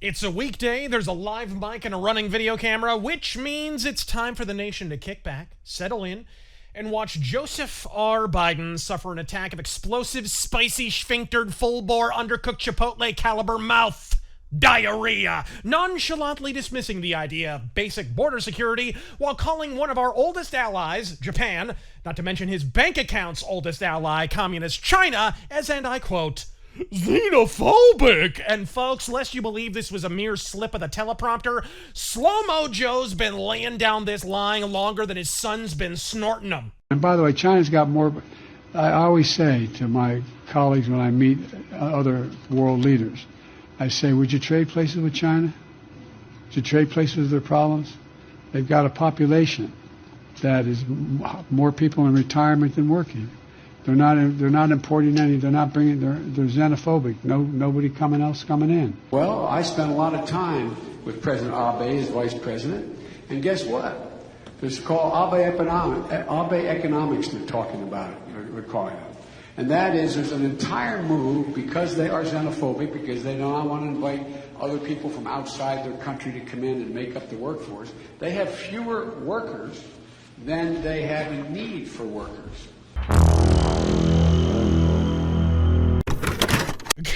It's a weekday, there's a live mic and a running video camera, which means it's time for the nation to kick back, settle in, and watch Joseph R. Biden suffer an attack of explosive, spicy, sphinctered, full-bore, undercooked Chipotle caliber mouth diarrhea, nonchalantly dismissing the idea of basic border security while calling one of our oldest allies, Japan, not to mention his bank account's oldest ally, Communist China, as, and I quote, xenophobic. And folks, lest you believe this was a mere slip of the teleprompter, Slow-Mo Joe's been laying down this line longer than his son's been snorting them. And by the way, China's got more. I always say to my colleagues when I meet other world leaders, I say, would you trade places with China? Would you trade places with their problems? They've got a population that is more people in retirement than working. They're not importing any. They're not bringing. They're xenophobic. Nobody else coming in. Well, I spent a lot of time with President Abe as vice president, and guess what? It's called Abe economics. They're talking about it. We're calling it, and that is there's an entire move because they are xenophobic, because they don't want to invite other people from outside their country to come in and make up the workforce. They have fewer workers than they have a need for workers.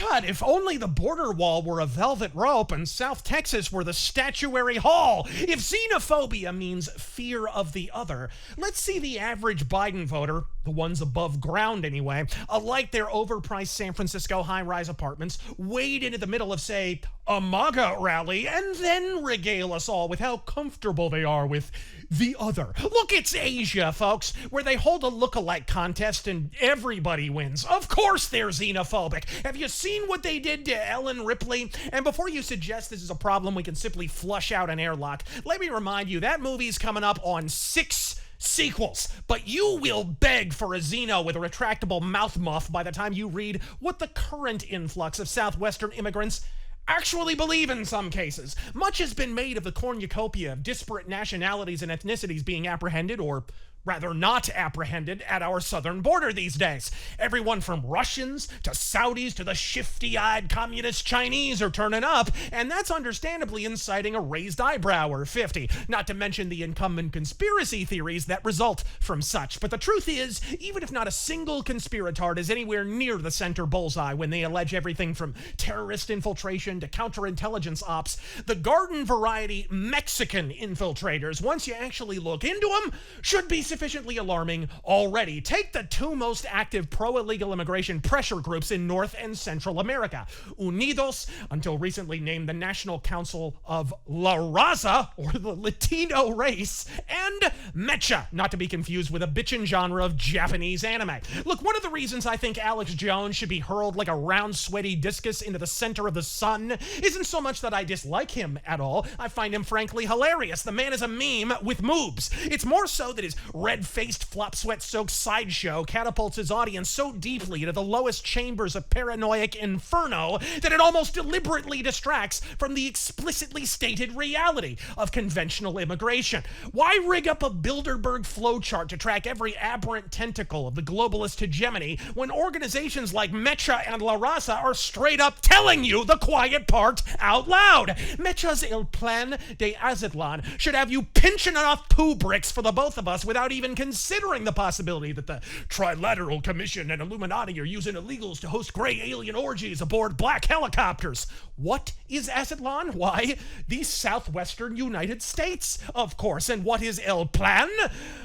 God, if only the border wall were a velvet rope and South Texas were the statuary hall. If xenophobia means fear of the other, let's see the average Biden voter, the ones above ground anyway, alike their overpriced San Francisco high-rise apartments, wade into the middle of, say, a MAGA rally, and then regale us all with how comfortable they are with the other. Look, it's Asia, folks, where they hold a look-alike contest and everybody wins. Of course they're xenophobic. Have you seen what they did to Ellen Ripley? And before you suggest this is a problem we can simply flush out an airlock, let me remind you, that movie's coming up on 6 sequels, but you will beg for a Xeno with a retractable mouth muff by the time you read what the current influx of Southwestern immigrants actually believe in some cases. Much has been made of the cornucopia of disparate nationalities and ethnicities being apprehended, or rather not apprehended, at our southern border these days. Everyone from Russians to Saudis to the shifty-eyed communist Chinese are turning up, and that's understandably inciting a raised eyebrow or 50, not to mention the incumbent conspiracy theories that result from such. But the truth is, even if not a single conspiratard is anywhere near the center bullseye when they allege everything from terrorist infiltration to counterintelligence ops, the garden variety Mexican infiltrators, once you actually look into them, should be sufficiently alarming already. Take the 2 most active pro-illegal immigration pressure groups in North and Central America. Unidos, until recently named the National Council of La Raza, or the Latino race, and Mecha, not to be confused with a bitchin' genre of Japanese anime. Look, one of the reasons I think Alex Jones should be hurled like a round, sweaty discus into the center of the sun isn't so much that I dislike him at all. I find him frankly hilarious. The man is a meme with moobs. It's more so that his red-faced, flop-sweat-soaked sideshow catapults his audience so deeply into the lowest chambers of paranoid inferno that it almost deliberately distracts from the explicitly stated reality of conventional immigration. Why rig up a Bilderberg flowchart to track every aberrant tentacle of the globalist hegemony when organizations like Mecha and La Raza are straight up telling you the quiet part out loud? Mecha's El Plan de Aztlán should have you pinching enough poo bricks for the both of us without even considering the possibility that the Trilateral Commission and Illuminati are using illegals to host gray alien orgies aboard black helicopters. What is Aztlán? Why, the southwestern United States, of course. And what is El Plan?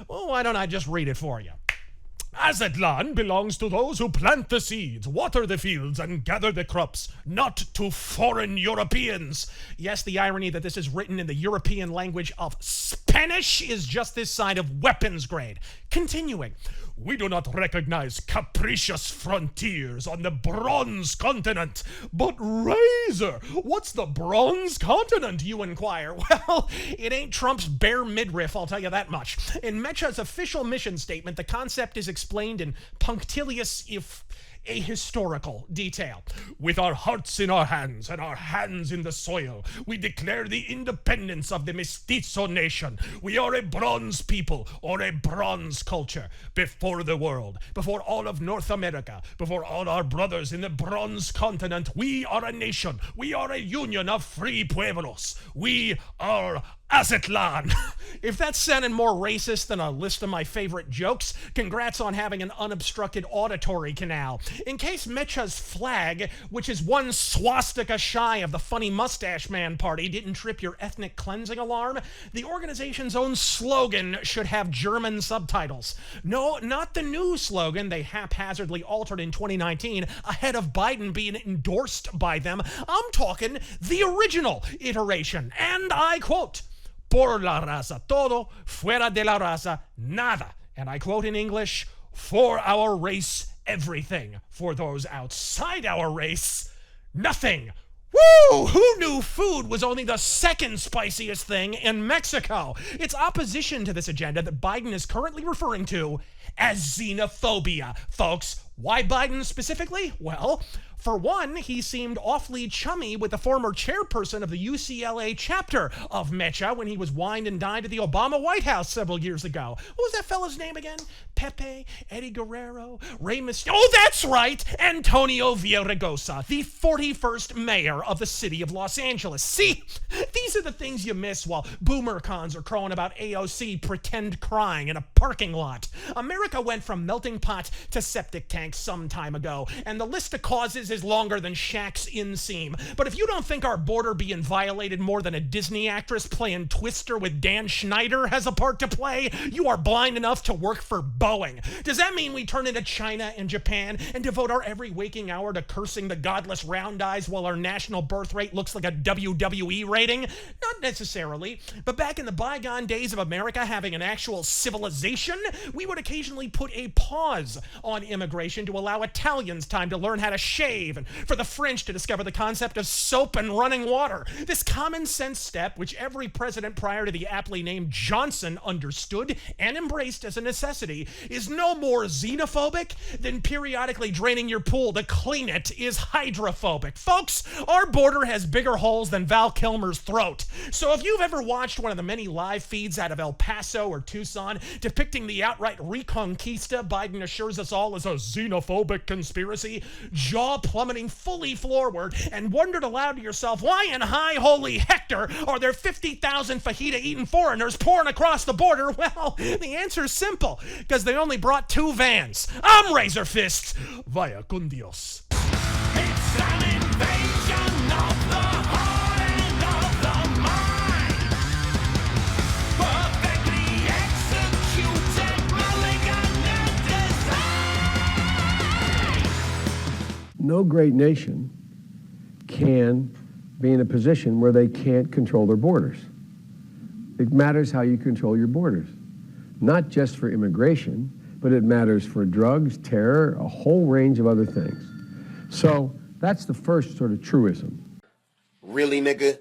Well, why don't I just read it for you? Aztlán belongs to those who plant the seeds, water the fields, and gather the crops, not to foreign Europeans. Yes, the irony that this is written in the European language of Spanish is just this side of weapons grade. Continuing, we do not recognize capricious frontiers on the Bronze Continent. But Razör, what's the Bronze Continent, you inquire? Well, it ain't Trump's bare midriff, I'll tell you that much. In Mecha's official mission statement, the concept is explained in punctilious, if a historical detail. With our hearts in our hands and our hands in the soil, we declare the independence of the mestizo nation. We are a bronze people, or a bronze culture, before the world, before all of North America, before all our brothers in the bronze continent. We are a nation. We are a union of free pueblos. We are Aztlán. If that's sounding more racist than a list of my favorite jokes, congrats on having an unobstructed auditory canal. In case Mecha's flag, which is one swastika shy of the funny mustache man party, didn't trip your ethnic cleansing alarm, the organization's own slogan should have German subtitles. No, not the new slogan they haphazardly altered in 2019 ahead of Biden being endorsed by them. I'm talking the original iteration, and I quote, "Por la raza todo, fuera de la raza nada." And I quote in English, "For our race, everything. For those outside our race, nothing." Woo! Who knew food was only the second spiciest thing in Mexico? It's opposition to this agenda that Biden is currently referring to as xenophobia. Folks, why Biden specifically? Well, for one, he seemed awfully chummy with the former chairperson of the UCLA chapter of Mecha when he was wined and dined at the Obama White House several years ago. What was that fella's name again? Pepe, Eddie Guerrero, Rey Mysterio. Oh, that's right! Antonio Villaraigosa, the 41st mayor of the city of Los Angeles. See, these are the things you miss while boomer cons are crowing about AOC pretend crying in a parking lot. America went from melting pot to septic tank some time ago, and the list of causes is longer than Shaq's inseam. But if you don't think our border being violated more than a Disney actress playing Twister with Dan Schneider has a part to play, you are blind enough to work for Boeing. Does that mean we turn into China and Japan and devote our every waking hour to cursing the godless round eyes while our national birth rate looks like a WWE rating? Not necessarily. But back in the bygone days of America having an actual civilization, we would occasionally put a pause on immigration to allow Italians time to learn how to shave, and for the French to discover the concept of soap and running water. This common sense step, which every president prior to the aptly named Johnson understood and embraced as a necessity, is no more xenophobic than periodically draining your pool to clean it is hydrophobic. Folks, our border has bigger holes than Val Kilmer's throat. So if you've ever watched one of the many live feeds out of El Paso or Tucson depicting the outright reconquista Biden assures us all is a xenophobic conspiracy, jaw plummeting fully floorward, and wondered aloud to yourself, why in high holy Hector are there 50,000 fajita-eating foreigners pouring across the border? Well, the answer is simple, because they only brought 2 vans. I'm Razor Fists. Vaya con Dios. It's an invasion of the heart and of the mind. Perfectly executed malignant design. No great nation can be in a position where they can't control their borders. It matters how you control your borders, not just for immigration, but it matters for drugs, terror, a whole range of other things. So that's the first sort of truism. Really, nigga?